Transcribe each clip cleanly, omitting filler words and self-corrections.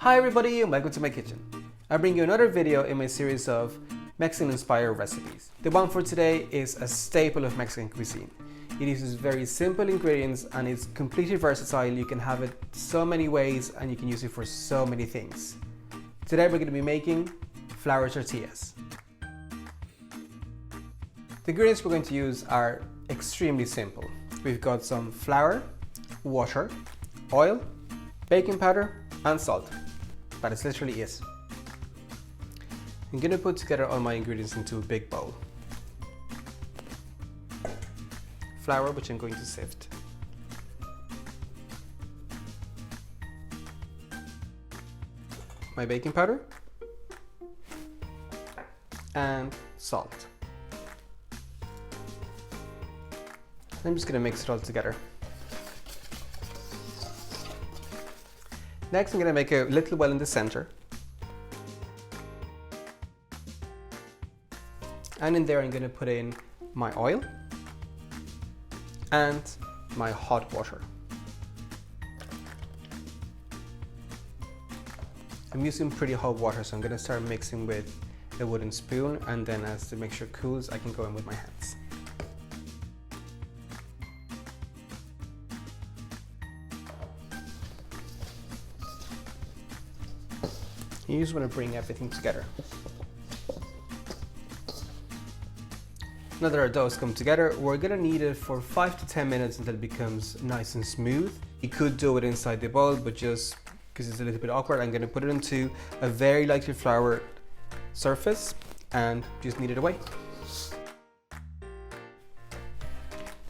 Hi everybody and welcome to my kitchen. I bring you another video in my series of Mexican inspired recipes. The one for today is a staple of Mexican cuisine. It uses very simple ingredients and it's completely versatile. You can have it so many ways and you can use it for so many things. Today we're going to be making flour tortillas. The ingredients we're going to use are extremely simple. We've got some flour, water, oil, baking powder and salt. That is literally it. I'm going to put together all my ingredients into a big bowl. Flour, which I'm going to sift. My baking powder and salt. I'm just going to mix it all together. Next, I'm going to make a little well in the center. And in there, I'm going to put in my oil and my hot water. I'm using pretty hot water, so I'm going to start mixing with a wooden spoon, and then as the mixture cools, I can go in with my hands. You just want to bring everything together. Now that our dough's come together, we're going to knead it for 5 to 10 minutes until it becomes nice and smooth. You could do it inside the bowl, but just because it's a little bit awkward, I'm going to put it into a very lightly floured surface and just knead it away.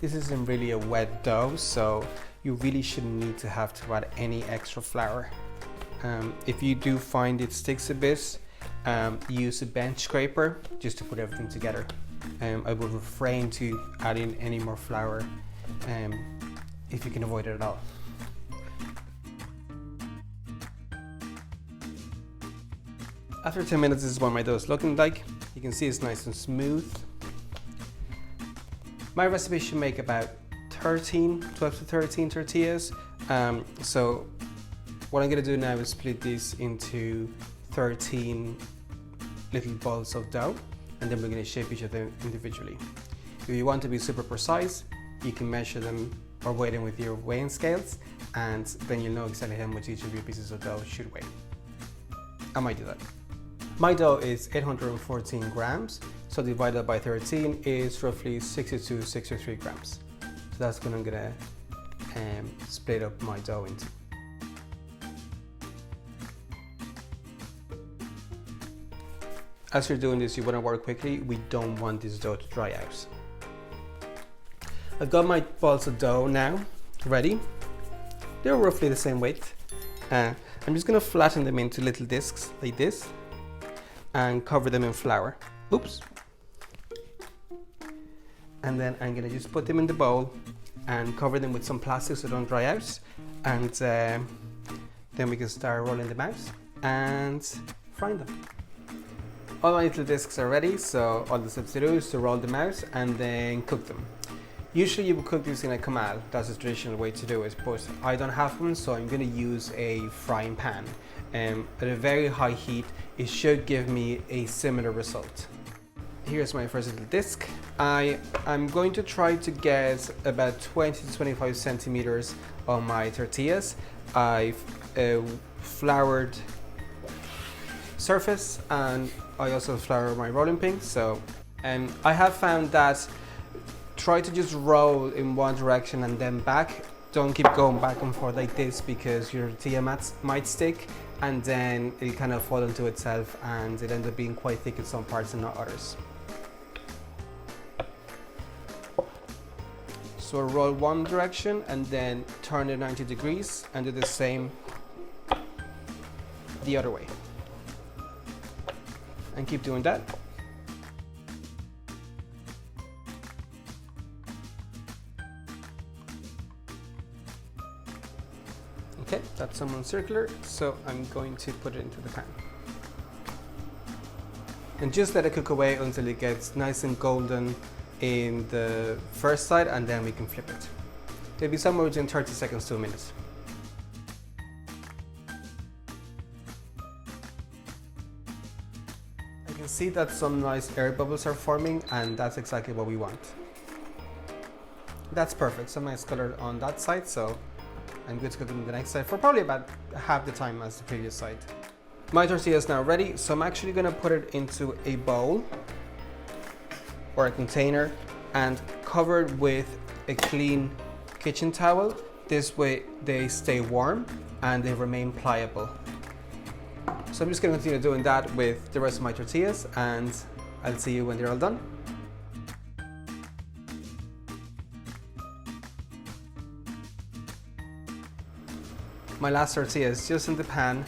This isn't really a wet dough, so you really shouldn't need to have to add any extra flour. If you do find it sticks a bit, use a bench scraper just to put everything together. I would refrain to add in any more flour if you can avoid it at all. After 10 minutes, this is what my dough is looking like. You can see it's nice and smooth. My recipe should make about 12 to 13 tortillas. So what I'm going to do now is split these into 13 little balls of dough, and then we're going to shape each of them individually. If you want to be super precise, you can measure them or weigh them with your weighing scales, and then you'll know exactly how much each of your pieces of dough should weigh. I might do that. My dough is 814 grams, so divided by 13 is roughly 62, 63 grams. So that's what I'm going to split up my dough into. As you're doing this, you want to work quickly. We don't want this dough to dry out. I've got my balls of dough now ready. They're roughly the same weight. I'm just going to flatten them into little discs like this and cover them in flour. Oops. And then I'm going to just put them in the bowl and cover them with some plastic so they don't dry out. And then we can start rolling them out and frying them. All my little discs are ready, so all the steps to do is to roll them out and then cook them. Usually you would cook these in a comal, that's the traditional way to do it, but I don't have one, so I'm going to use a frying pan. At a very high heat, it should give me a similar result. Here's my first little disc. I'm going to try to get about 20 to 25 centimeters on my tortillas. I've floured surface and I also flour my rolling pin. So I have found that try to just roll in one direction and then back. Don't keep going back and forth like this because your tortilla might stick and then it'll kind of fall into itself and it ends up being quite thick in some parts and not others. So roll one direction and then turn it 90 degrees and do the same the other way. And keep doing that. Okay, that's somewhat circular, so I'm going to put it into the pan. And just let it cook away until it gets nice and golden in the first side, and then we can flip it. It'll be somewhere between 30 seconds to a minute. You can see that some nice air bubbles are forming, and that's exactly what we want. That's perfect, some nice color on that side, so I'm good to cook them on the next side for probably about half the time as the previous side. My tortilla is now ready, so I'm actually gonna put it into a bowl or a container and cover it with a clean kitchen towel. This way they stay warm and they remain pliable. So I'm just gonna continue doing that with the rest of my tortillas, and I'll see you when they're all done. My last tortilla is just in the pan.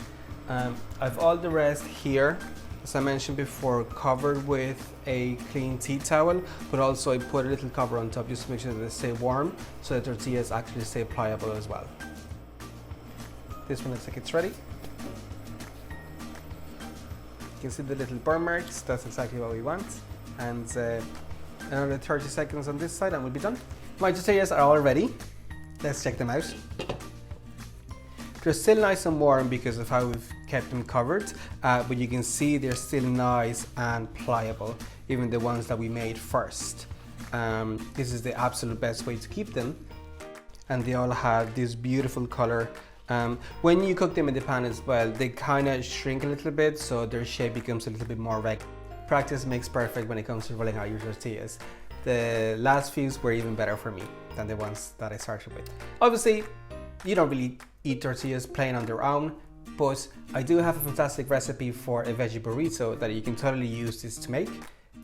I've all the rest here, as I mentioned before, covered with a clean tea towel, but also I put a little cover on top just to make sure that they stay warm, so the tortillas actually stay pliable as well. This one looks like it's ready. You can see the little burn marks, that's exactly what we want. And another 30 seconds on this side and we'll be done. My tortillas are all ready. Let's check them out. They're still nice and warm because of how we've kept them covered, but you can see they're still nice and pliable, even the ones that we made first. This is the absolute best way to keep them. And they all have this beautiful color. When you cook them in the pan as well, they kind of shrink a little bit, so their shape becomes a little bit more regular. Practice makes perfect when it comes to rolling out your tortillas. The last few were even better for me than the ones that I started with. Obviously, you don't really eat tortillas plain on their own, but I do have a fantastic recipe for a veggie burrito that you can totally use this to make.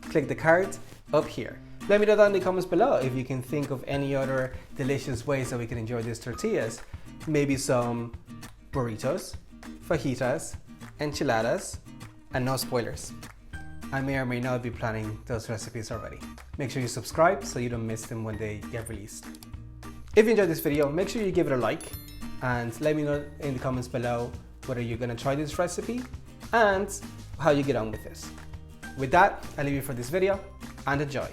Click the card up here. Let me know down in the comments below if you can think of any other delicious ways that we can enjoy these tortillas. Maybe some burritos, fajitas, enchiladas, and no spoilers. I may or may not be planning those recipes already. Make sure you subscribe so you don't miss them when they get released. If you enjoyed this video, make sure you give it a like and let me know in the comments below whether you're gonna try this recipe and how you get on with this. With that, I leave you for this video and enjoy.